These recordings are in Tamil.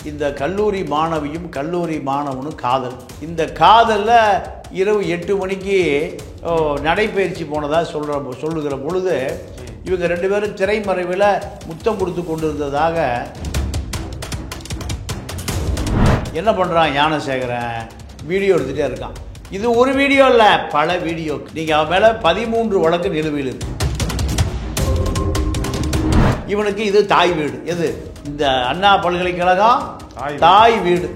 இந்த கல்லூரி மாணவியும் கல்லூரி மாணவனும் காதல். இந்த காதலில் இரவு 8 மணிக்கு நடைபயிற்சி போனதாக சொல்லுகிற பொழுது இவங்க 2 பேரும் திரைமறைவில் முத்தம் கொடுத்து கொண்டிருந்ததாக என்ன பண்ணுறான் ஞானசேகரன், வீடியோ எடுத்துகிட்டே இருக்கான். இது ஒரு வீடியோ இல்லை, பல வீடியோ. நீங்கள் அவன் மேலே 13 வழக்கு நிலுவையில் இருக்கு. இவனுக்கு இது தாய் வீடு. எது? இந்த அண்ணா பல்கலைக்கழகம் தாய் வீடு.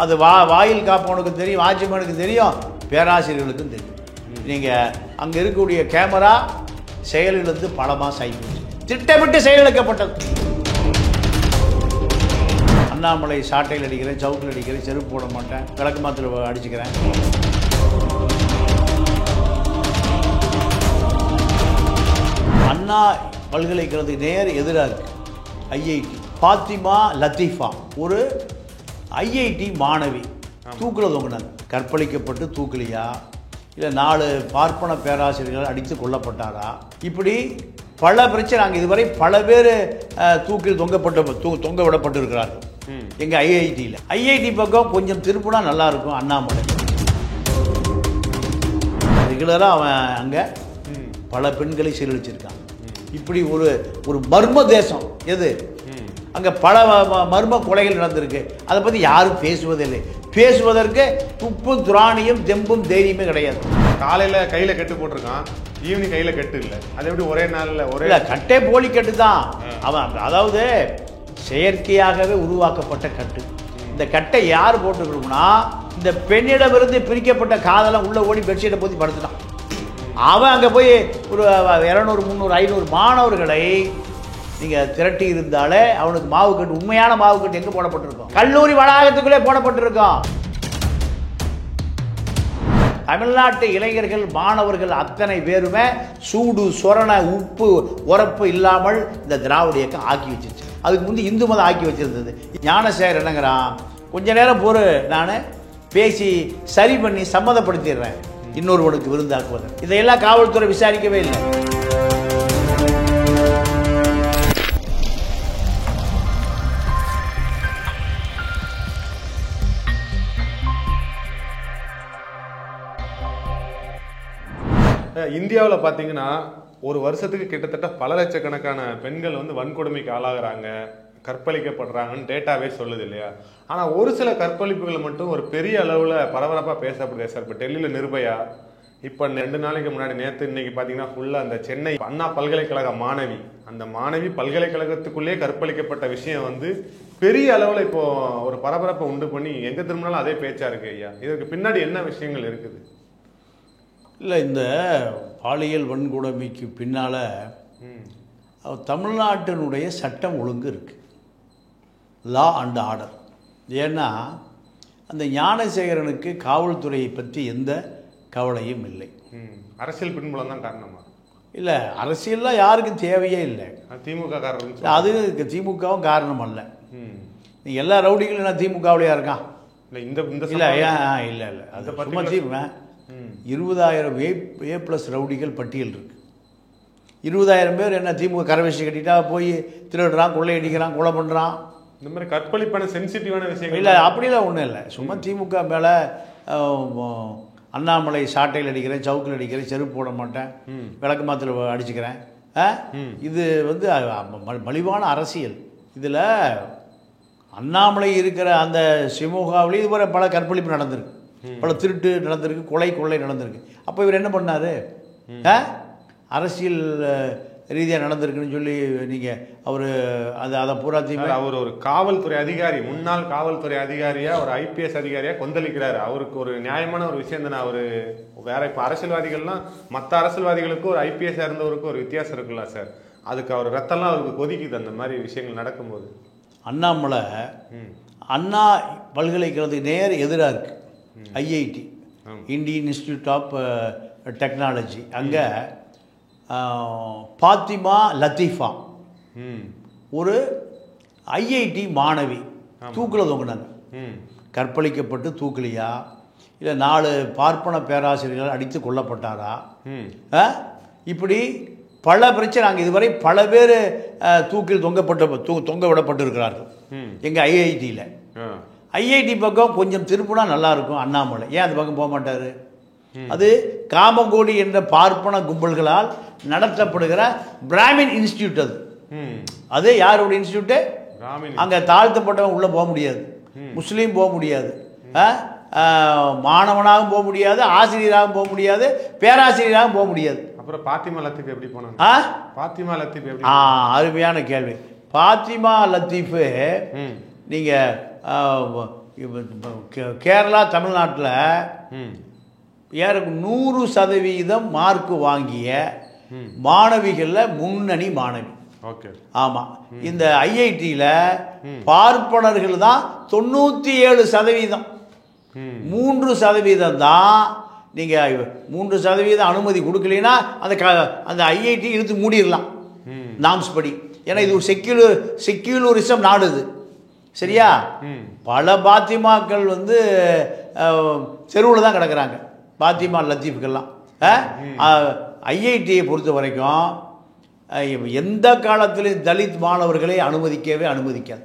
அது வாயில் காப்பவனுக்கு தெரியும், வாட்ச்மேனுக்கு தெரியும், பேராசிரியர்களுக்கும் தெரியும். நீங்கள் அங்கே இருக்கக்கூடிய கேமரா செயலிழந்து பல மாதம் ஆகிப்போச்சு. திட்டமிட்டு செயலிழக்கப்பட்டது. அண்ணாமலை சாட்டையில் அடிக்கிறேன், சவுக்கில் அடிக்கிறேன், செருப்பு போட மாட்டேன், விளக்கு மாத்தில் அடிச்சுக்கிறேன். அண்ணா பல்கலைக்கழகத்துக்கு நேர் எதிராக இருக்கு ஐஐடி. பாத்திமா லத்தீஃபா ஒரு ஐஐடி மாணவி தூக்கில் தொங்கினாங்க. கற்பழிக்கப்பட்டு தூக்கலையா, இல்லை 4 பார்ப்பன பேராசிரியர்கள் அடித்து கொல்லப்பட்டாரா, இப்படி பல பிரச்சனை. அங்கே இதுவரை பல பேர் தூக்கில் தொங்க விடப்பட்டு இருக்கிறார்கள் எங்கள் ஐஐடியில். ஐஐடி பக்கம் கொஞ்சம் திருப்பினா நல்லாயிருக்கும். அண்ணாமலை ரெகுலராக அவன் அங்கே பல பெண்களை சீரழிச்சிருக்கான். இப்படி ஒரு மர்ம தேசம். எது? அங்கே பல மர்ம கொலைகள் நடந்திருக்கு. அதை பற்றி யாரும் பேசுவதில்லை. பேசுவதற்கு துப்பும் துராணியும் தெம்பும் தைரியமே கிடையாது. காலையில் கையில் கட்டு போட்டிருக்கான், ஈவினிங் கையில் கட்டு இல்லை. அது எப்படி ஒரே நாளில் ஒரே கட்டே போலி கட்டு தான் அவன். அதாவது செயற்கையாகவே உருவாக்கப்பட்ட கட்டு. இந்த கட்டை யார் போட்டுக்கணும்னா, இந்த பெண்ணிடமிருந்து பிரிக்கப்பட்ட காதெல்லாம் உள்ள ஓடி பெட்ஷீட்டை போத்தி படுத்துட்டான். அவன் அங்கே போய் ஒரு 200, 300, 500 மாணவர்களை நீங்கள் திரட்டி இருந்தாலே அவனுக்கு மாவு கட்டு, உண்மையான மாவு கட்டு எங்கே போடப்பட்டிருக்கோம்? கல்லூரி வளாகத்துக்குள்ளே போடப்பட்டிருக்கோம். தமிழ்நாட்டு இளைஞர்கள் மாணவர்கள் அத்தனை பேருமே சூடு சொரண உப்பு உரப்பு இல்லாமல் இந்த திராவிட இயக்கம் ஆக்கி வச்சிருச்சு. அதுக்கு முந்தி இந்து மதம் ஆக்கி வச்சிருந்தது. ஞானசேகர் என்னங்கிறான், கொஞ்ச நேரம் பொறு, நான் பேசி சரி பண்ணி சம்மதப்படுத்திடுறேன் இன்னொருவனுக்கு விருந்தாக்குவது. இதையெல்லாம் காவல்துறை விசாரிக்கவே இல்லை. இந்தியாவில் பார்த்தீங்கன்னா ஒரு வருஷத்துக்கு கிட்டத்தட்ட பல லட்சக்கணக்கான பெண்கள் வந்து வன்கொடுமைக்கு ஆளாகிறாங்க, கற்பழிக்கப்படுறாங்கன்னு டேட்டாவே சொல்லுது இல்லையா? ஆனால் ஒரு சில கற்பழிப்புகள் மட்டும் ஒரு பெரிய அளவில் பரபரப்பாக பேசப்படுது சார். இப்போ டெல்லியில் நிர்பயா, இப்போ 2 நாளைக்கு முன்னாடி இன்னைக்கு பார்த்தீங்கன்னா ஃபுல்லாக அந்த சென்னை அண்ணா பல்கலைக்கழக மாணவி, அந்த மாணவி பல்கலைக்கழகத்துக்குள்ளேயே கற்பழிக்கப்பட்ட விஷயம் வந்து பெரிய அளவில் இப்போ ஒரு பரபரப்பை உண்டு பண்ணி எங்கே திரும்பினாலும் அதே பேச்சா இருக்கு ஐயா. இதற்கு பின்னாடி என்ன விஷயங்கள் இருக்குது? இல்லை, இந்த பாலியல் வன்கொடுமைக்கு பின்னால் தமிழ்நாட்டினுடைய சட்டம் ஒழுங்கு இருக்குது, லா அண்ட் ஆர்டர். ஏன்னா அந்த ஞானசேகரனுக்கு காவல்துறையை பற்றி எந்த கவலையும் இல்லை. அரசியல் பின்புலம் தான் காரணமா? இல்லை, அரசியல்லாம் யாருக்கும் தேவையே இல்லை. திமுக காரணம். அது திமுகவும் காரணம் அல்ல. நீங்கள் எல்லா ரவுடிகளும் என்ன திமுகவிலையா இருக்கான்? இல்லை இந்த இல்லை இல்லை இல்லை அது சும்மா தீர்வேன். 20,000 A+ ரவுடிகள் பட்டியல் இருக்கு. 20,000 பேர் என்ன திமுக கரவேசி கட்டிட்டா போய் திருடுறான், கொள்ளையடிக்கிறான், கொலை பண்ணுறான். இந்த மாதிரி கற்பழிப்பான சென்சிட்டிவான விஷயம் இல்லை, அப்படிலாம் ஒன்றும் இல்லை. சும்மா திமுக மேலே அண்ணாமலை சாட்டையில் அடிக்கிறேன், சவுக்கில் அடிக்கிறேன், செருப்பு போட மாட்டேன், விளக்கு மாத்தில் அடிச்சுக்கிறேன். இது வந்து மலிவான அரசியல். இதில் அண்ணாமலை இருக்கிற அந்த சிமோகாவிலேயே இதுவரை பல கற்பழிப்பு நடந்திருக்கு, பல திருட்டு நடந்திருக்கு, கொள்ளை நடந்திருக்கு. அப்போ இவர் என்ன பண்ணார்? அரசியல் ரீதியாக நடந்திருக்குன்னு சொல்லி நீங்கள் அதை பூராத்தையுமே அவர் ஒரு காவல்துறை அதிகாரி, முன்னாள் காவல்துறை அதிகாரியாக ஒரு IPS அதிகாரியாக கொந்தளிக்கிறாரு. அவருக்கு ஒரு நியாயமான ஒரு விஷயம் தானே. அவர் வேற இப்போ அரசியல்வாதிகள்லாம் மற்ற அரசியல்வாதிகளுக்கும் ஒரு IPS இருந்தவருக்கும் ஒரு வித்தியாசம் இருக்குல்ல சார்? அதுக்கு அவர் ரத்தம்லாம் அவருக்கு கொதிக்குது அந்த மாதிரி விஷயங்கள் நடக்கும்போது. அண்ணாமலை அண்ணா பல்கலைக்கழகத்துக்கு நேர் எதிராக இருக்கு IIT, Indian Institute of Technology. அங்கே பாத்திமா லத்தீஃபா ஒரு ஐஐடி மாணவி தூக்கில் தொங்கினாங்க. கற்பழிக்கப்பட்டு தூக்கலையா, இல்லை 4 பார்ப்பன பேராசிரியர்கள் அடித்து கொல்லப்பட்டாரா, இப்படி பல பிரச்சனை. அங்கே இதுவரை பல பேர் தூக்கில் தொங்க விடப்பட்டிருக்கிறார்கள். எங்கள் ஐஐடியில். ஐஐடி பக்கம் கொஞ்சம் திருப்பினா நல்லாயிருக்கும் அண்ணாமலை. ஏன் அந்த பக்கம் போக மாட்டார்? அது காமகோடி என்ற பார்ப்பன கும்பல்களால் நடத்தப்படுகிற பிராமின் இன்ஸ்டியூட். அது யாருடைய இன்ஸ்டியூட்டு? அங்கே தாழ்த்தப்பட்டவன் உள்ளே போக முடியாது, முஸ்லீம் போக முடியாது, மாணவனாகவும் போக முடியாது, ஆசிரியராகவும் போக முடியாது, பேராசிரியராகவும் போக முடியாது. அப்புறம் பாத்திமா லத்தீஃப் எப்படி போனாங்க? பாத்திமா லத்தீஃப் எப்படி? அருமையான கேள்வி. பாத்திமா லத்தீஃபு நீங்கள் கேரளா தமிழ்நாட்டில் ஏறக்கு 100% மார்க் வாங்கிய மாணவிகளில் முன்னணி மாணவி. ஆமாம். இந்த ஐஐடியில் பார்ப்பனர்கள் தான் 97%. 3% தான். நீங்கள் 3% அனுமதி கொடுக்கலைன்னா அந்த ஐஐடி இழுத்து மூடிடலாம் நாம்ஸ் படி. ஏன்னா இது ஒரு செக்யூலரிசம் நாடு இது. சரியா? பல பாத்திமாக்கள் தெருவில் தான் கிடக்கிறாங்க, பாத்திமா லத்தீஃப்கெல்லாம். ஐஐடியை பொறுத்த வரைக்கும் எந்த காலத்திலும் தலித் மாணவர்களை அனுமதிக்காது.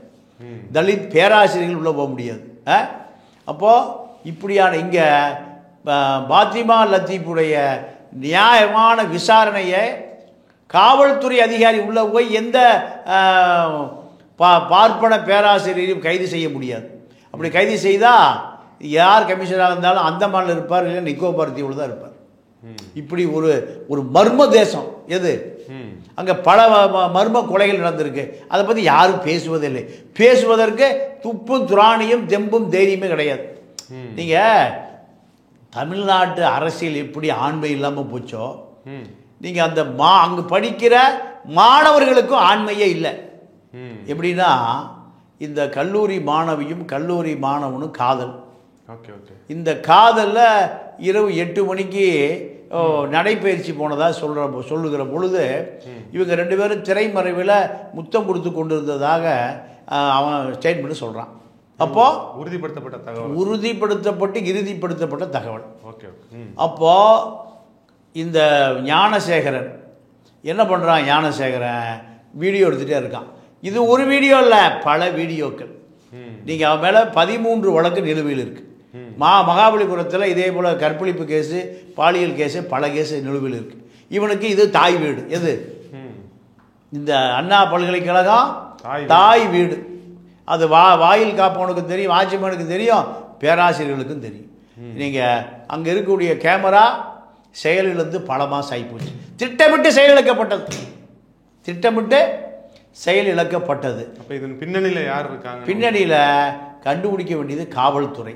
தலித் பேராசிரியர்கள் உள்ளே போக முடியாது. அப்போது இப்படியான இங்கே பாத்திமா லத்தீஃபுடைய நியாயமான விசாரணையை காவல்துறை அதிகாரி உள்ளே போய் எந்த பார்ப்பன பேராசிரியரையும் கைது செய்ய முடியாது. அப்படி கைது செய்தால் யார் கமிஷனராக இருந்தாலும் அந்தமானில் இருப்பார், இல்லை நிக்கோபார் தீவில் தான் இருப்பார். இப்படி ஒரு மர்ம தேசம் எது. அங்கே பல மர்ம கொலைகள் நடந்திருக்கு. அதை பற்றி யாரும் பேசுவதில்லை. பேசுவதற்கு துப்பும் துராணியும் தெம்பும் தைரியமே கிடையாது. நீங்கள் தமிழ்நாட்டு அரசியல் எப்படி ஆண்மை இல்லாமல் போச்சோ, நீங்கள் அந்த அங்கே படிக்கிற மாணவர்களுக்கும் ஆண்மையே இல்லை. எப்படின்னா, இந்த கல்லூரி மாணவியும் கல்லூரி மாணவனும் காதல். இந்த காதலில் இரவு 8 மணிக்கு நடைப்பயிற்சி போனதாக சொல்லுகிற பொழுது இவங்க 2 பேரும் திரைமறைவில் முத்தம் கொடுத்து கொண்டிருந்ததாக அவன் ஸ்டேட்மெண்ட் சொல்கிறான். அப்போது உறுதிப்படுத்தப்பட்டு இறுதிப்படுத்தப்பட்ட தகவல். அப்போது இந்த ஞானசேகரன் என்ன பண்ணுறான்? ஞானசேகரன் வீடியோ எடுத்துகிட்டே இருக்கான். இது ஒரு வீடியோ இல்லை, பல வீடியோக்கள். நீங்கள் அவன் மேலே 13 வழக்கு நிலுவையில் இருக்குது. மகாபலிபுரத்தில் இதே போல் கற்பழிப்பு கேஸு, பாலியல் கேஸு, பல கேஸு நிலுவையில் இருக்குது. இவனுக்கு இது தாய் வீடு. எது? இந்த அண்ணா பல்கலைக்கழகம் தாய் வீடு. அது வாயில் காப்பவனுக்கும் தெரியும், வாட்ச்மேனுக்கு தெரியும், பேராசிரியர்களுக்கும் தெரியும். நீங்கள் அங்கே இருக்கக்கூடிய கேமரா செயலிலிருந்து பல மாதம் ஆகிப்போச்சு. திட்டமிட்டு செயல் இழக்கப்பட்டது. அப்போ இதன் பின்னணியில் யார் இருக்காங்க? பின்னணியில் கண்டுபிடிக்க வேண்டியது காவல்துறை.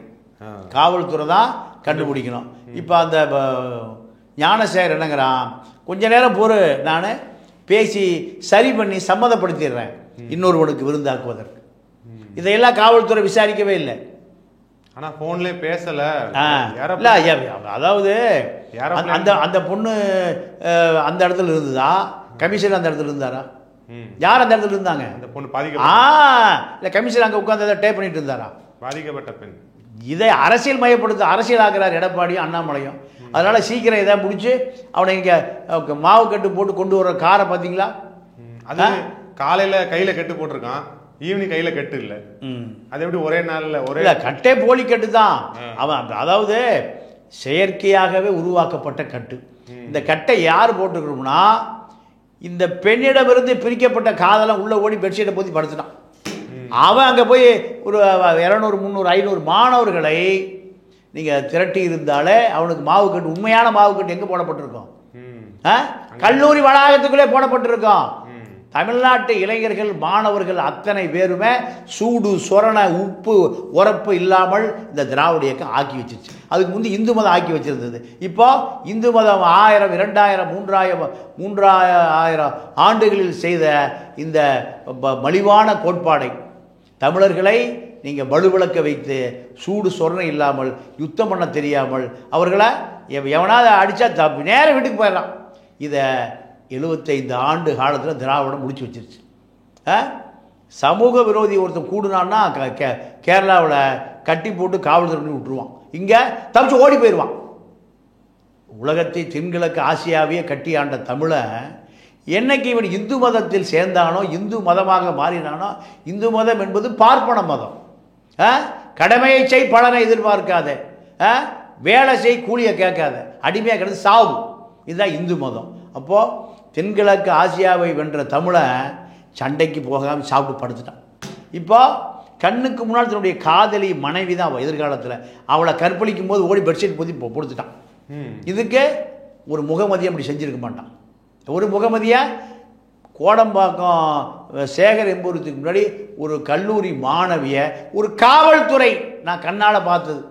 காவல்துறை தான் கண்டுபிடிக்கணும். இப்போ அந்த ஞானசேகர் என்னங்கிறான், கொஞ்ச நேரம் பொறு, நான் பேசி சரி பண்ணி சம்மதப்படுத்திடுறேன் இன்னொருவனுக்கு விருந்தாக்குவதற்கு. இதையெல்லாம் காவல்துறை விசாரிக்கவே இல்லை. ஆனால் ஃபோன்லேயே பேசலை. இல்லை, அதாவது அந்த பொண்ணு அந்த இடத்துல இருந்ததா? கமிஷனர் அந்த இடத்துல இருந்தாரா? யார் அந்த இடத்துல இருந்தாங்க? அந்த பொண்ணு பாதிக்க இல்லை, கமிஷனர் அங்கே உட்காந்து டேப் பண்ணிட்டு இருந்தாரா? பாதிக்கப்பட்ட பெண். இதை அரசியல் மயப்படுத்த ஆக்குறார் எடப்பாடியும் அண்ணாமலையும். அதனால் சீக்கிரம் இதை முடிச்சு அவனை இங்கே மாவு கட்டு போட்டு கொண்டு வர காரை பார்த்தீங்களா? அது காலையில் கையில் கட்டு போட்டிருக்கான், ஈவினிங் கையில் கட்டு இல்லை. அது எப்படி ஒரே நாளில்? ஒரே கட்டே போலி கட்டு தான் அவன். அதாவது செயற்கையாகவே உருவாக்கப்பட்ட கட்டு. இந்த கட்டை யார் போட்டுக்கணும்னா, இந்த பெண்ணிடமிருந்து பிரிக்கப்பட்ட காதலாம் உள்ள ஓடி பெட்ஷீட்டை போத்தி படுத்துட்டான். அவன் அங்கே போய் ஒரு 200, 300, 500 மாணவர்களை நீங்கள் திரட்டி இருந்தாலே அவனுக்கு மாவுக்கட்டு, உண்மையான மாவுக்கட்டு எங்கே போடப்பட்டிருக்கோம்? கல்லூரி வளாகத்துக்குள்ளே போடப்பட்டிருக்கோம். தமிழ்நாட்டு இளைஞர்கள் மாணவர்கள் அத்தனை பேருமே சூடு சொரண உப்பு உரப்பு இல்லாமல் இந்த திராவிட இயக்கம் ஆக்கி வச்சிருச்சு. அதுக்கு முந்தி இந்து மதம் ஆக்கி வச்சிருந்தது. இப்போ இந்து மதம் 1000, 2000, 3000 ஆண்டுகளில் செய்த இந்த மலிவான கோட்பாடை தமிழர்களை நீங்கள் வலுவிளக்க வைத்து சூடு சொரணை இல்லாமல் யுத்தம் பண்ண தெரியாமல் அவர்களை எவனாவது அடித்தா நேரம் வீட்டுக்கு போயிடலாம். இதை 75 ஆண்டு காலத்தில் திராவிடம் முடிச்சு வச்சிருச்சு. சமூக விரோதி ஒருத்தன் கூடுனான்னா கேரளாவில் கட்டி போட்டு காவல்துறை பண்ணி விட்டுருவான். இங்கே தப்பிச்சு ஓடி போயிடுவான். உலகத்தை தென்கிழக்கு ஆசியாவையே கட்டி ஆண்ட தமிழை என்னைக்கு இவன் இந்து மதத்தில் சேர்ந்தானோ, இந்து மதமாக மாறினானோ, இந்து மதம் என்பது பார்ப்பன மதம். கடமையை செய் பலனை எதிர்பார்க்காத, வேலை செய் கூலியை கேட்காத, அடிமையாக கிடந்து சாவு, இதுதான் இந்து மதம். அப்போது தென்கிழக்கு ஆசியாவை வென்ற தமிழன் சண்டைக்கு போகாமல் சாப்பிட்டு படுத்துட்டான். இப்போ கண்ணுக்கு முன்னால் தன்னுடைய காதலி மனைவி தான் எதிர்காலத்தில் அவளை கற்பழிக்கும் போது ஓடி பெட்ஷீட் போத்தி கொடுத்துட்டான். இதுக்கு ஒரு முகமதியை அப்படி செஞ்சுருக்க மாட்டான். ஒரு முகமதியா கோடம்பாக்கம் சேகர் எம்பூரத்துக்கு முன்னாடி ஒரு கல்லூரி மாணவியை ஒரு காவல்துறை, நான் கண்ணால் பார்த்தது,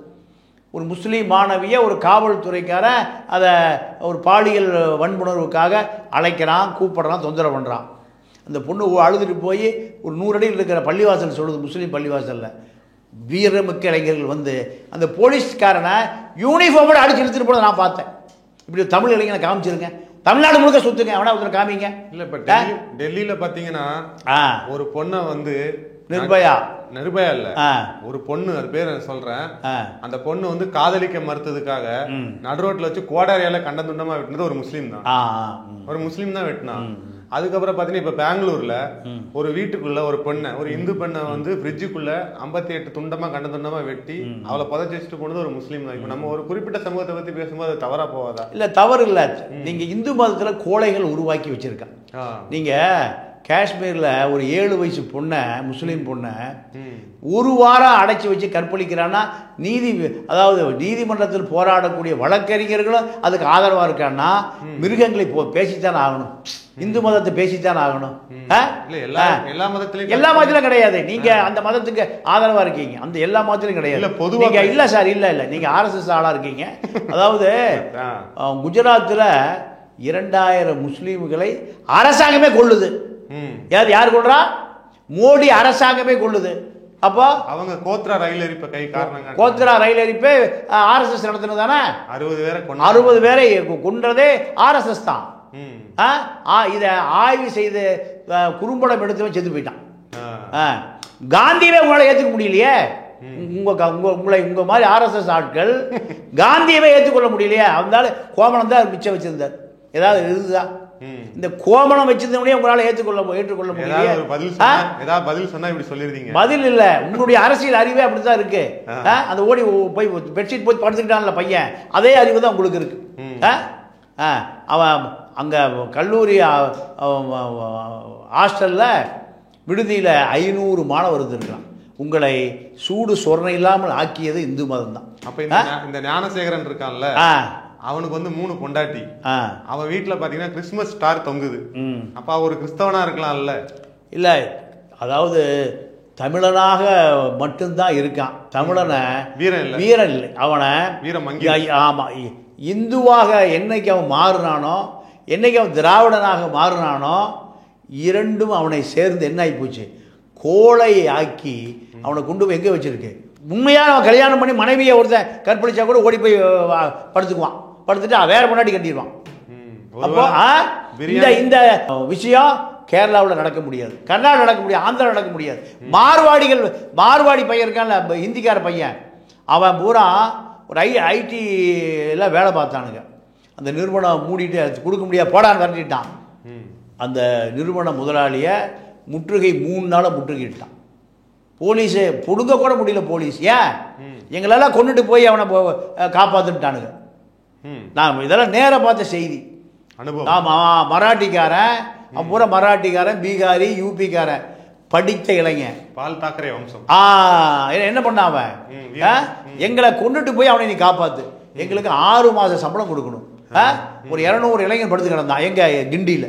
ஒரு முஸ்லீம் மாணவியை ஒரு காவல்துறைக்காரன் அதை ஒரு பாலியல் வன்புணர்வுக்காக அழைக்கிறான், கூப்பிட்றான், தொந்தரவு பண்ணுறான். அந்த பொண்ணு அழுதுட்டு போய் ஒரு 100 அடியில் இருக்கிற பள்ளிவாசல் சொல்லுது, முஸ்லீம் பள்ளிவாசலில் வீரமிக்க இளைஞர்கள் வந்து அந்த போலீஸ்காரனை யூனிஃபார்மோட அடிச்சு இழுத்துட்டு போனதை நான் பார்த்தேன். இப்படி தமிழ் இளைஞனை காமிச்சிருங்க, தமிழ்நாடு முழுக்க சுத்துங்க, அவனா ஒருத்தர் காமிங்க. இல்ல இப்ப டெல்லியில பாத்தீங்கன்னா ஒரு பொண்ணை வந்து நிர்பயா இல்ல, ஒரு பொண்ணு, அது பேர் சொல்றேன், அந்த பொண்ணு வந்து காதலிக்க மறுத்ததுக்காக நடுரோட்ல வச்சு கோடாரியால கண்டதுண்டமா வெட்டினது ஒரு முஸ்லீம் தான். ஒரு முஸ்லீம் தான் வெட்டினான். அதுக்கப்புறம் பாத்தீங்கன்னா இப்ப பெங்களூர்ல ஒரு வீட்டுக்குள்ள ஒரு பெண்ணை, ஒரு இந்து பெண்ணை வந்து ஃப்ரிட்ஜுக்குள்ள 58 துண்டமா கண்டதுண்டமா வெட்டி அவளை புதைச்சு வச்சுட்டு போனது ஒரு முஸ்லீம் தான். இப்ப நம்ம ஒரு குறிப்பிட்ட சமூகத்தை பத்தி பேசும்போது அது தவறா போவாதா? இல்ல, தவறு இல்ல. நீங்க இந்து மதத்துல கோழைகள் உருவாக்கி வச்சிருக்க. நீங்க காஷ்மீர்ல ஒரு 7 வயசு பொண்ணை, முஸ்லீம் பொண்ணை ஒரு வாரம் அடைச்சி வச்சு கற்பழிக்கிறான்னா அதாவது நீதிமன்றத்தில் போராடக்கூடிய வழக்கறிஞர்களும் அதுக்கு ஆதரவா இருக்கான்னா மிருகங்களை பேசித்தான் ஆகணும். இந்து மதத்தை பேசித்தான் ஆகணும். எல்லா மதத்திலும் கிடையாது. நீங்க அந்த மதத்துக்கு ஆதரவா இருக்கீங்க, அந்த எல்லா மதத்திலும் கிடையாது. பொதுவாக இல்ல சார், இல்ல நீங்க RSS ஆளா இருக்கீங்க. அதாவது குஜராத்தில் 2000 முஸ்லீம்களை அரசாங்கமே கொள்ளுது. யார் கொள்றா? மோடி அரசாங்கமே கொள்ளுது. அப்போ அவங்க கோத்ரா ரயில் எரிப்பை கோத்ரா ரயில் எரிப்பை RSS நடத்தினதானே? 60 பேரை கொன்றதே RSS தான். இதை ஆய்வு செய்து குறும்படம் எடுத்து செத்து போயிட்டான். காந்தியவே உங்களால ஏற்றுக்க முடியலையே. உங்க மாதிரி RSS ஆட்கள் காந்தியவே ஏற்றுக்கொள்ள முடியலையே. அதனால கோமணம் தான் மிச்சம் வச்சிருந்தார். ஏதாவது இருந்துதா? இந்த கோமணம் வச்சிருந்தவனே உங்களால ஏற்றுக்கொள்ள முடியல. பதில் சொன்னா இப்படி சொல்லிருந்தீங்க. பதில் இல்ல, உங்களுடைய அரசியல் அறிவே அப்படித்தான் இருக்கு. அந்த ஓடி போய் பெட்ஷீட் போய் படுத்துக்கிட்டான்ல பையன், அதே அறிவு தான் உங்களுக்கு இருக்கு. அவன் அங்க கல்லூரி ஹாஸ்டல்ல விடுதியில 500 மாணவர் இருந்திருக்கான். உங்களை சூடு சொரணை இல்லாமல் ஆக்கியது இந்து மதம் தான். அப்ப இந்த ஞானசேகரன் இருக்கான்ல, அவனுக்கு வந்து 3 பொண்டாட்டி. அவன் வீட்டுல பாத்தீங்கன்னா கிறிஸ்துமஸ் ஸ்டார் தொங்குது. அப்ப ஒரு கிறிஸ்தவனா இருக்கலாம்ல? இல்ல, அதாவது தமிழனாக மட்டும்தான் இருக்கான். தமிழனை வீரன் இல்லை, அவனை வீரமங்கி. ஆமா, இந்துவாக என்னைக்கு அவன் மாறினானோ, என்னைக்கு அவன் திராவிடனாக மாறினானோ, இரண்டும் அவனை சேர்ந்து என்ன ஆகி போச்சு, கோளை ஆக்கி அவனை கொண்டு போய் எங்கே வச்சிருக்கு. உண்மையாக அவன் கல்யாணம் பண்ணி மனைவியை ஒருத்தன் கற்பழிச்சா கூட ஓடி போய் படுத்துக்குவான், படுத்துட்டு வேற முன்னாடி கட்டிடுவான். அப்போ இந்த விஷயம் கேரளாவில் நடக்க முடியாது, கர்நாடகா நடக்க முடியாது, ஆந்திரா நடக்க முடியாது. மார்வாடி பையன் இருக்கான்ல, ஹிந்திக்கார பையன், அவன் பூரா ஒரு IT எல்லாம் வேலை பார்த்தானுங்க. அந்த நிறுவனம் மூடிட்டு கொடுக்க முடியாது, போடான்னு விரட்டிட்டான். அந்த நிறுவன முதலாளியை முற்றுகை 3 நாளாக முற்றுகிட்டான். போலீஸு பிடுங்க கூட முடியல. போலீஸ் ஏன் எங்களெல்லாம் கொண்டுட்டு போய் அவனை காப்பாற்றுட்டானுங்க. நான் இதெல்லாம் நேராக பார்த்த செய்தி. ஆமாம், மராட்டிக்காரன், பூரா மராட்டிக்காரன், பீகாரி, யூபிக்காரன், படித்த இளைஞன், பால் தாக்கரே வம்சம். என்ன பண்ண அவன், எங்களை கொண்டுட்டு போய் அவனை நீ காப்பாத்து, எங்களுக்கு 6 மாத சம்பளம் கொடுக்கணும். ஒரு 200 இளைஞன் படுத்து கிடந்தான் எங்க கிண்டியில்.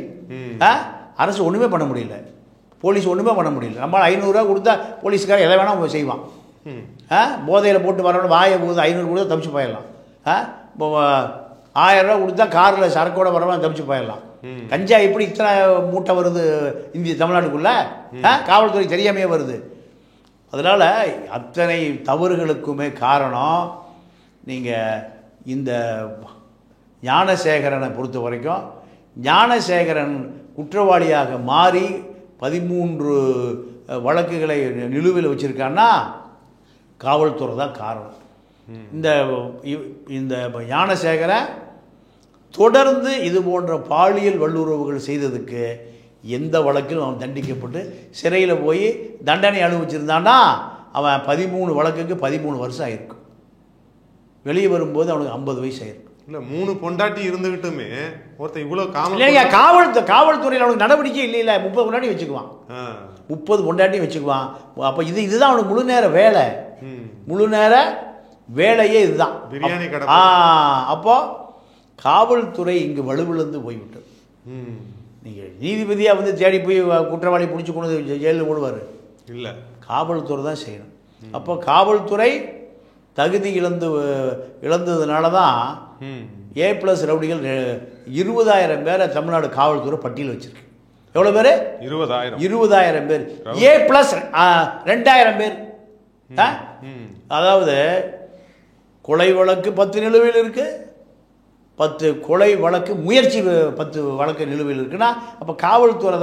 அரசு ஒண்ணுமே பண்ண முடியல, போலீஸ் ஒண்ணுமே பண்ண முடியல. நம்ம 500 ரூபா கொடுத்தா போலீஸ்காரன் எதை வேணா செய்வான். போதையில் போட்டு வரணும், வாயை போகுது, 500 கொடுத்தா தப்பிச்சு போயிடலாம். 1000 ரூபா கொடுத்தா காரில் சரக்கோட வரவன் தப்பிச்சு போயிடலாம். கஞ்சா எப்படி இத்தனை மூட்டை வருது தமிழ்நாட்டுக்குள்ள, காவல்துறை தெரியாமையே வருது. அதனால அத்தனை தவறுகளுக்குமே காரணம் நீங்கள் இந்த ஞானசேகரனை பொறுத்த வரைக்கும், ஞானசேகரன் குற்றவாளியாக மாறி 13 வழக்குகளை நிலுவையில் வச்சிருக்கான்னா காவல்துறை தான் காரணம். இந்த ஞானசேகரன் தொடர்ந்து இது போன்ற பாலியல் வல்லுறவுகள் செய்ததுக்கு எந்த வழக்கிலும் அவன் தண்டிக்கப்பட்டு சிறையில் போய் தண்டனை அனுபவிச்சிருந்தான்னா அவன் 13 வழக்குக்கு 13 வருஷம் ஆயிருக்கும். வெளியே வரும்போது அவனுக்கு 50 வயசு ஆயிருக்கும். இல்லை 3 பொண்டாட்டி இருந்துகிட்டுமே ஒருத்தர் இவ்வளோ இல்லைங்க, காவல்துறையில் அவனுக்கு நடவடிக்கை இல்லை 30 பொண்டாட்டி வச்சுக்குவான், 30 பொண்டாட்டி வச்சுக்குவான். அப்போ இதுதான் அவனுக்கு முழு நேர வேலை, முழு நேர வேலையே இதுதான். பிரியாணி கடை. அப்போ காவல்துறை இங்கு வலுவிழந்து போய்விட்டது. நீங்கள் நீதிபதியாக வந்து தேடி போய் குற்றவாளி பிடிச்சி கொண்டு ஜெயிலில் போடுவார் இல்லை, காவல்துறை தான் செய்யணும். அப்போ காவல்துறை தகுதி இழந்ததுனால தான் A+ ரவுடிகள் 20,000 பேரை தமிழ்நாடு காவல்துறை பட்டியல் வச்சிருக்கு. எவ்வளோ பேர்? 20,000 பேர். A+ 2,000 பேர். அதாவது கொலை வழக்கு 10 நிலுவையில் இருக்கு, 10 கொலை வழக்கு முயற்சி 10 வழக்கு நிலுவையில் இருக்குன்னா அப்போ காவல்துறை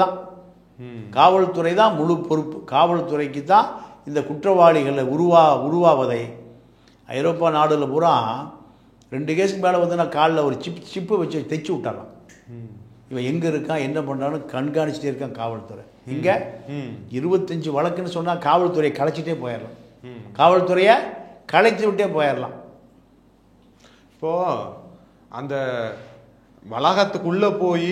தான் முழு பொறுப்பு. காவல்துறைக்கு தான் இந்த குற்றவாளிகளை உருவாவதை ஐரோப்பா நாடுல பூரா 2 கேஸுக்கு மேலே வந்து நான் காலில் ஒரு சிப்பை வச்சு தைச்சி விட்டாரான். இவன் எங்கே இருக்கான் என்ன பண்ணுறான்னு கண்காணிச்சிட்டே இருக்கான் காவல்துறை. இங்கே 25 வழக்குன்னு சொன்னால் காவல்துறையை கலைச்சிட்டே போயிடலாம், காவல்துறையை கலைச்சி விட்டே போயிடலாம். இப்போது அந்த வளாகத்துக்குள்ளே போய்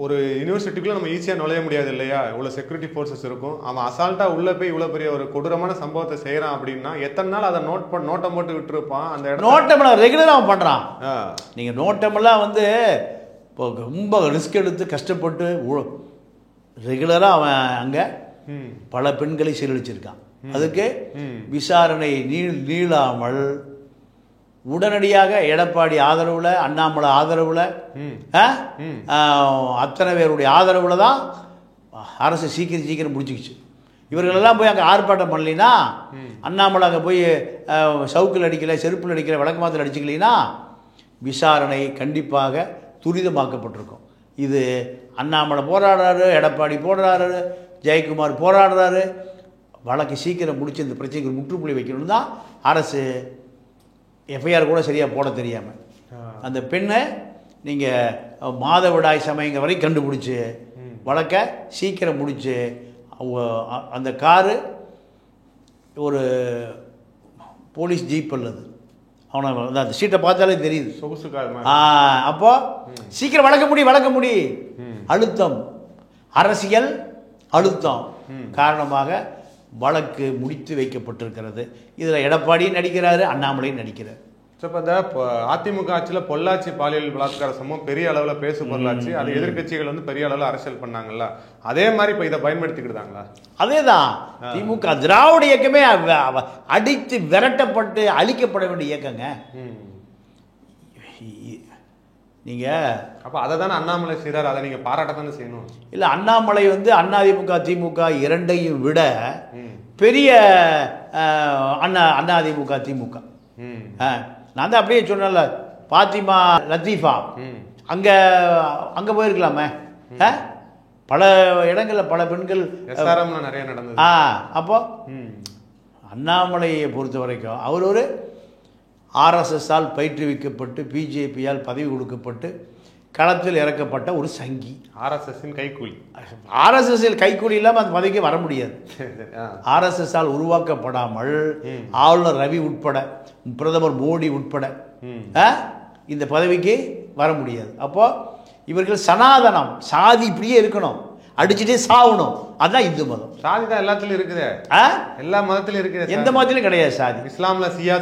ஒரு யூனிவர்சிட்டிக்குள்ளே நம்ம ஈஸியாக நுழைய முடியாது இல்லையா, இவ்வளோ செக்யூரிட்டி ஃபோர்ஸஸ் இருக்கும். அவன் அசால்ட்டாக உள்ளே போய் இவ்வளோ பெரிய ஒரு கொடூரமான சம்பவத்தை செய்கிறான் அப்படின்னா எத்தனை நாள் அதை நோட்டம் போட்டு விட்டுருப்பான். அந்த நோட்டமெல்லாம் ரெகுலராக அவன் பண்ணுறான். நீங்கள் நோட்டமெல்லாம் வந்து இப்போ ரொம்ப ரிஸ்க் எடுத்து கஷ்டப்பட்டு ரெகுலராக அவன் அங்கே பல பெண்களை சீரழிச்சிருக்கான். அதுக்கு விசாரணை நீளாமல் உடனடியாக எடப்பாடி ஆதரவில், அண்ணாமலை ஆதரவில், அத்தனை பேருடைய ஆதரவில் தான் அரசு சீக்கிரம் முடிச்சுக்கிச்சு. இவர்களெல்லாம் போய் அங்கே ஆர்ப்பாட்டம் பண்ணலைன்னா, அண்ணாமலை அங்கே போய் சவுக்கில் அடிக்கலை, செருப்பில் அடிக்கலை, விளக்கமாத்தில் அடிச்சுக்கலைன்னா விசாரணை கண்டிப்பாக துரிதமாக்கப்பட்டிருக்கும். இது அண்ணாமலை போராடுறாரு, எடப்பாடி போராடுறாரு, ஜெயக்குமார் போராடுறாரு. வழக்கு சீக்கிரம் முடிச்சு இந்த பிரச்சனைக்கு ஒரு முற்றுப்புள்ளி வைக்கணும்னு தான் அரசு எஃப்ஐஆர் கூட சரியாக போட தெரியாமல் அந்த பெண்ணை நீங்கள் மாதவிடாய் சமயங்க வரை கண்டுபிடிச்சி வழக்கை சீக்கிரம் முடிச்சு அந்த காரு ஒரு போலீஸ் ஜீப் அல்லது அவனை அந்த சீட்டை பார்த்தாலே தெரியுது சொகுசு கார். அப்போ சீக்கிரம் வழக்க முடி அழுத்தம், அரசியல் அழுத்தம் காரணமாக வழக்கு முடித்து வைக்கப்பட்டிருக்கிறது. இதில் எடப்பாடியும் நடிக்கிறாரு, அண்ணாமலையும் நடிக்கிறார். இப்போ இந்த அதிமுக ஆட்சியில் பொள்ளாச்சி பாலியல் பலாத்கார சம்பவம் பெரிய அளவில் பேசு பொருளாச்சு. அது எதிர்கட்சிகள் வந்து பெரிய அளவில் அரசியல் பண்ணாங்கல்ல, அதே மாதிரி இப்போ இதை பயன்படுத்திக்கிட்டாங்களா? அதே தான் திமுக திராவிட இயக்கமே அடித்து விரட்டப்பட்டு அழிக்கப்பட வேண்டிய இயக்கங்க. நீங்கள் அப்போ அதை தானே அண்ணாமலை செய்கிறார், அதை நீங்கள் பாராட்டத்தானே செய்யணும். இல்லை, அண்ணாமலை வந்து அதிமுக திமுக இரண்டையும் விட பெரிய அதிமுக திமுக. நான் தான் அப்படியே சொன்னேன்ல, பாத்திமா லத்தீஃபா அங்கே போயிருக்கலாமே, பல இடங்களில் பல பெண்கள் நிறைய நடந்தது. அப்போ அண்ணாமலையை பொறுத்த வரைக்கும் அவர் ஒரு ஆர்எஸ்எஸ்ஸால் பயிற்றுவிக்கப்பட்டு பிஜேபியால் பதவி கொடுக்கப்பட்டு களத்தில் இறக்கப்பட்ட ஒரு சங்கி. ஆர்எஸ்எஸ்ஸின் கைக்கூலி. ஆர்எஸ்எஸ்ஸில் கைக்கூலி இல்லாமல் அந்த பதவிக்கு வர முடியாது. ஆர்எஸ்எஸ்ஸால் உருவாக்கப்படாமல் ஆளுநர் ரவி உட்பட, பிரதமர் மோடி உட்பட இந்த பதவிக்கு வர முடியாது. அப்போ இவர்கள் சனாதனம், சாதி இப்படியே இருக்கணும், அடிச்சுட்டே சாகணும். அதுதான் இந்து மதம். சாதி தான் எல்லாத்துலயும் இருக்குது, எல்லா மதத்திலும் இருக்குது. எந்த மதத்திலும் கிடையாது சாதி. இஸ்லாம்ல சியா,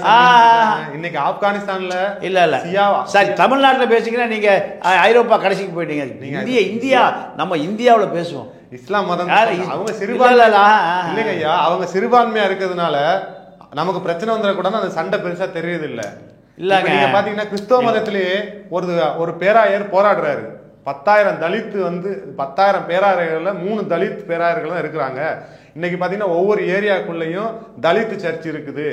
இன்னைக்கு ஆப்கானிஸ்தான்ல இல்ல சியா. சரி, தமிழ்நாட்டில் பேசிங்கன்னா நீங்க ஐரோப்பா கடைசிக்கு போயிட்டீங்க. இந்தியா நம்ம இந்தியாவில் பேசுவோம். இஸ்லாம் மதம் அவங்க சிறுபான்மையா இல்லைங்க ஐயா, அவங்க சிறுபான்மையா இருக்கிறதுனால நமக்கு பிரச்சனை வந்துடக்கூடாது. அந்த சண்டை பெருசா தெரியுது இல்ல. நீங்க பாத்தீங்கன்னா கிறிஸ்தவ மதத்திலேயே ஒரு பேராயர் போராடுறாரு. 10,000 தலித்து வந்து 10,000 பேராயர்கள்ல 3 தலித் பேராயர்கள் தான் இருக்கிறாங்க. இன்னைக்கு பாத்தீங்கன்னா ஒவ்வொரு ஏரியாக்குள்ளேயும் தலித் சர்ச் இருக்குது,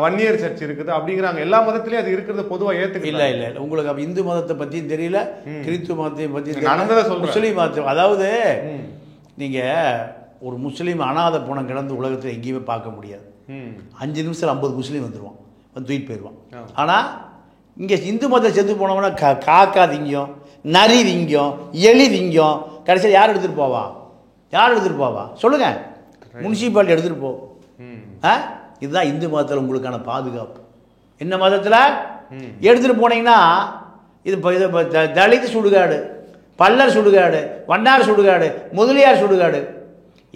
வன்னியர் சர்ச் இருக்குது அப்படிங்கிறாங்க. எல்லா மதத்திலயும் அது இருக்கிறது பொதுவா ஏத்துக்க இல்ல உங்களுக்கு இந்து மதத்தை பத்தியும் தெரியல, கிறிஸ்துவ மதத்தையும் பத்தி நடந்ததை சொல்றேன். முஸ்லீம் மதம், அதாவது நீங்க ஒரு முஸ்லீம் அனாதை போன கிடந்து உலகத்தில் எங்கேயுமே பார்க்க முடியாது. 5 நிமிஷத்துல 50 முஸ்லீம் வந்துருவான், வந்து தூக்கிட்டு போயிடுவான். ஆனா இங்கே இந்து மதத்தை செத்து போனவனா காக்கா திங்கும், நரி திங்கும், எலி திங்கும். கடைசியில் யார் எடுத்துகிட்டு போவா? யார் எடுத்துகிட்டு போவா சொல்லுங்கள்? முனிசிபாலிட்டி எடுத்துகிட்டு போ. இதுதான் இந்து மதத்தில் உங்களுக்கான பாதுகாப்பு. என்ன மதத்தில் எடுத்துகிட்டு போனீங்கன்னா இது தலித் சுடுகாடு, பல்லர் சுடுகாடு, வண்ணார் சுடுகாடு, முதலியார் சுடுகாடு.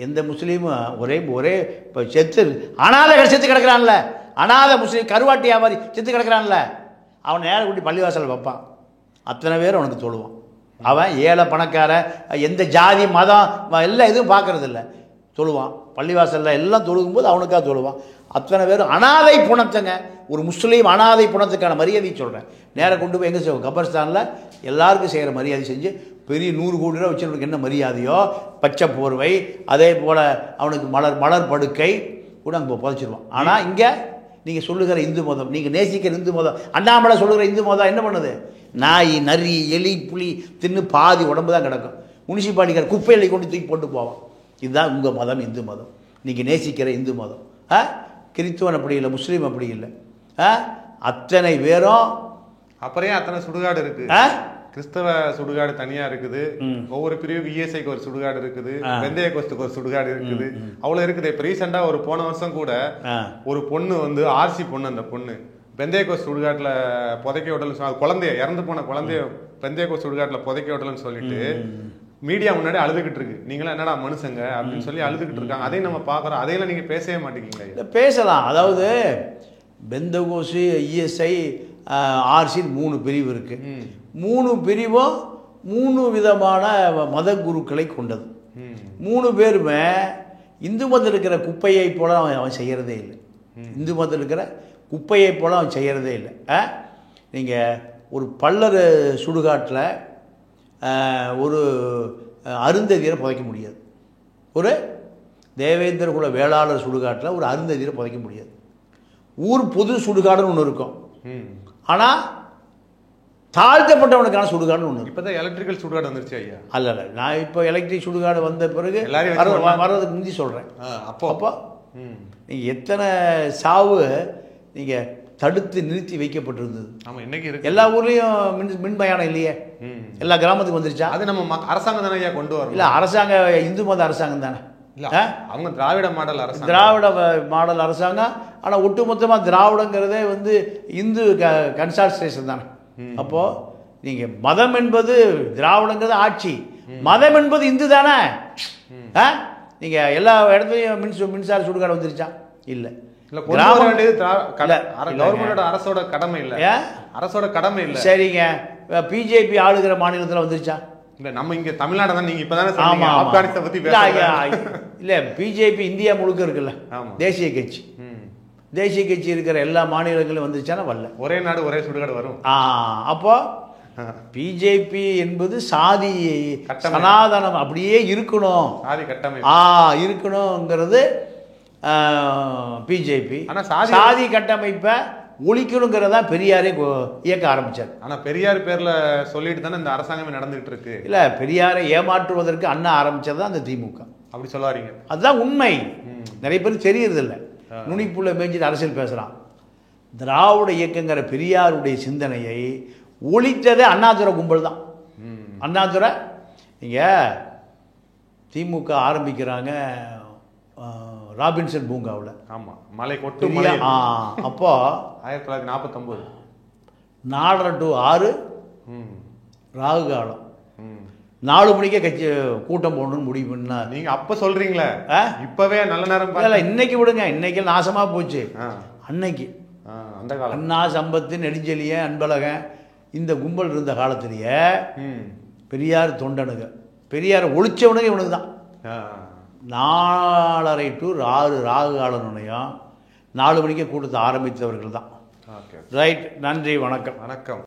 எந்த முஸ்லீமும் ஒரே இப்போ செத்து அனாதை செத்து கிடக்கிறான்ல, அனாதை முஸ்லீம் கருவாட்டி வியாபாரி செத்து கிடக்கிறான்ல, அவன் நேரம் கூட்டி பள்ளிவாசல் வைப்பான். அத்தனை பேர் அவனுக்கு தொழுவான். அவன் ஏழை பணக்கார எந்த ஜாதி மதம் எல்லாம் எதுவும் பார்க்கறதில்ல, தொழுவான். பள்ளிவாசலில் எல்லாம் தொழுகும்போது அவனுக்காக தொழுவான். அத்தனை பேரும் அனாதை புணத்துங்க. ஒரு முஸ்லீம் அனாதை புணத்துக்கான மரியாதை சொல்கிறேன். நேராக கொண்டு போய் எங்கே செய்வோம்? கபர்ஸ்தானில் எல்லாருக்கும் செய்கிற மரியாதை செஞ்சு பெரிய 100 கோடி ரூபா வச்சுருக்கு என்ன மரியாதையோ, பச்சை போர்வை, அதே போல் அவனுக்கு மலர் படுக்கை கூட அங்கே புதைச்சிருவான். ஆனால் இங்கே நீங்கள் சொல்லுகிற இந்து மதம், நீங்கள் நேசிக்கிற இந்து மதம், அண்ணாமலை சொல்லுகிற இந்து மதம் என்ன பண்ணுது? நாய், நரி, எலி, புலி தின்னு பாதி உடம்பு தான் கிடக்கும். முனிசிபாலிட்டிக்கார குப்பையில கொண்டு தூக்கி போட்டு போவான். இதுதான் உங்கள் மதம், இந்து மதம். நீங்கள் நேசிக்கிற இந்து மதம். கிறிஸ்துவன் அப்படி இல்லை, முஸ்லீம் அப்படி இல்லை. அத்தனை பேரும் அப்புறம் அத்தனை சுடுகாடு இருக்கு. கிறிஸ்தவ சுடுகாடு தனியா இருக்குது, ஒவ்வொரு பிரிவுக்கு இஎஸ்ஐக்கு ஒரு சுடுகாடு இருக்குது, வெந்தய கோஸ்துக்கு ஒரு சுடுகாடு இருக்குது, அவ்வளவு இருக்குது. இப்ப ரீசெண்டா ஒரு போன வருஷம் கூட ஒரு பொண்ணு வந்து ஆர்சி பொண்ணு, அந்த பொண்ணு வெந்தய கோஸ்ட் சுடுகாட்டுல புதைக்க விடலன்னு, குழந்தைய இறந்து போன குழந்தைய வெந்தய கோஸ்ட் சுடுகாட்டுல புதைக்க விடலன்னு சொல்லிட்டு மீடியா முன்னாடி அழுதுகிட்டு இருக்கு. நீங்களா என்னடா மனுஷங்க அப்படின்னு சொல்லி அழுதுகிட்டு இருக்காங்க. அதையும் நம்ம பாக்குறோம். அதையெல்லாம் நீங்க பேசவே மாட்டேங்கிறீங்களா? பேசலாம். அதாவது பெந்தகோசு, இஎஸ்ஐ, ஆர்சின்னு 3 பிரிவு இருக்கு. 3 பிரிவும் 3 விதமான மத குருக்களை கொண்டது. 3 பேருமே இந்து மதத்தில் இருக்கிற குப்பையை போல அவன் செய்கிறதே இல்லை. இந்து மதத்தில் இருக்கிற குப்பையை போல அவன் செய்கிறதே இல்லை. நீங்கள் ஒரு பல்லர் சுடுகாட்டில் ஒரு அருந்ததியரை புதைக்க முடியாது. ஒரு தேவேந்திர குல வேளாளர் சுடுகாட்டில் ஒரு அருந்ததியரை புதைக்க முடியாது. ஊர் பொது சுடுகாடுன்னு ஒன்று இருக்கும். ஆனால் தாழ்த்தப்பட்டவனுக்கான சுடுகாடுன்னு ஒன்று. இப்போ தான் எலக்ட்ரிக்கல் சுடுகாடு வந்துருச்சு ஐயா. அல்ல, நான் இப்போ எலக்ட்ரிக் சுடுகாடு வந்த பிறகு வர்றதுக்கு முந்தி சொல்கிறேன். அப்போ நீங்கள் எத்தனை சாவு நீங்கள் தடுத்து நிறுத்தி வைக்கப்பட்டிருந்தது. ஆமாம், இன்னைக்கு இருக்கு. எல்லா ஊர்லேயும் மின் பயணம் இல்லையே, எல்லா கிராமத்துக்கு வந்துருச்சா? அது நம்ம அரசாங்கம் தானே ஐயா கொண்டு வரும். இல்லை, அரசாங்கம் இந்து மத அரசாங்கம் தானே. அவங்க திராவிட மாடல் அரசாங்கம், திராவிட மாடல் அரசாங்கம். ஆனால் ஒட்டுமொத்தமாக திராவிடங்கிறதே வந்து இந்து கன்சால்டேஷன் தானே. அப்போது நீங்கள் மதம் என்பது திராவிடங்கிறது ஆட்சி, மதம் என்பது இந்து தானே. நீங்கள் எல்லா இடத்துலையும் மின்சார சுடுகாடு வந்துருச்சா? இல்லை. அரசோட கடமை இல்லை, அரசோட கடமை இல்லை. சரிங்க, பிஜேபி ஆளுகிற மாநிலத்தில் வந்துருச்சா? இல்ல, நம்ம இங்க தமிழ்நாடு தான். நீங்க இப்பதானே சொன்னீங்க ஆப்கானிஸ்தான் பத்தி இல்ல, பிஜேபி இந்தியா முழுக்க இருக்குல்ல, தேசிய கட்சி. தேசிய கட்சி இருக்கிற எல்லா மாநிலங்களும் வந்துருச்சானா? வரல. ஒரே நாடு ஒரே சுடுகாடு வரும். அப்போ பிஜேபி என்பது சாதி சனாதனம் அப்படியே இருக்கணும், சாதி கட்டமைப்பு இருக்கணுங்கிறது பிஜேபி. சாதி கட்டமைப்பை ஒழிக்கணுங்கிறதா பெரியாரே இயக்க ஆரம்பிச்சார். ஆனால் பெரியார் பேரில் சொல்லிட்டு தானே இந்த அரசாங்கமே நடந்துகிட்டு இருக்கு. இல்லை, பெரியாரை ஏமாற்றுவதற்கு அண்ணா ஆரம்பிச்சது தான் அந்த திமுக. அப்படி சொல்லாதீங்க, அதுதான் உண்மை. நிறைய பேர் தெரியறதில்லை, நுனிப்புள்ள மேய்ஞ்சிட்டு அரசியல் பேசுகிறான். திராவிட இயக்கங்கிற பெரியாருடைய சிந்தனையை ஒழித்ததே அண்ணாதுரை கும்பல் தான். அண்ணாதுரை நீங்கள் திமுக ஆரம்பிக்கிறாங்க ராபின்சன் பூங்காவில். ஆமாம், மலை கொட்டு மலை. அப்போ 1949 4:30 to 6 ராகு காலம். 4 மணிக்கே கட்சி கூட்டம் போடணும்னு முடிவு பண்ணா. நீங்கள் அப்போ சொல்கிறீங்களே, இப்போவே நல்ல நேரம் இல்லை. இன்னைக்கு விடுங்க, இன்னைக்கு நாசமாக போச்சு. அன்னைக்கு அந்த காலம் அண்ணா, சம்பத்து, நெடுஞ்செழியன், அன்பழகன் இந்த கும்பல் இருந்த காலத்திலேயே பெரியார் தொண்டனுங்க, பெரியாரை ஒழிச்சவனுங்க இவனுக்கு தான். 4:30 to 6 ராகு காலனுடையும் 4 மணிக்கே கூட்டத்தை ஆரம்பித்தவர்கள் தான். ரைட், நன்றி, வணக்கம். வணக்கம்.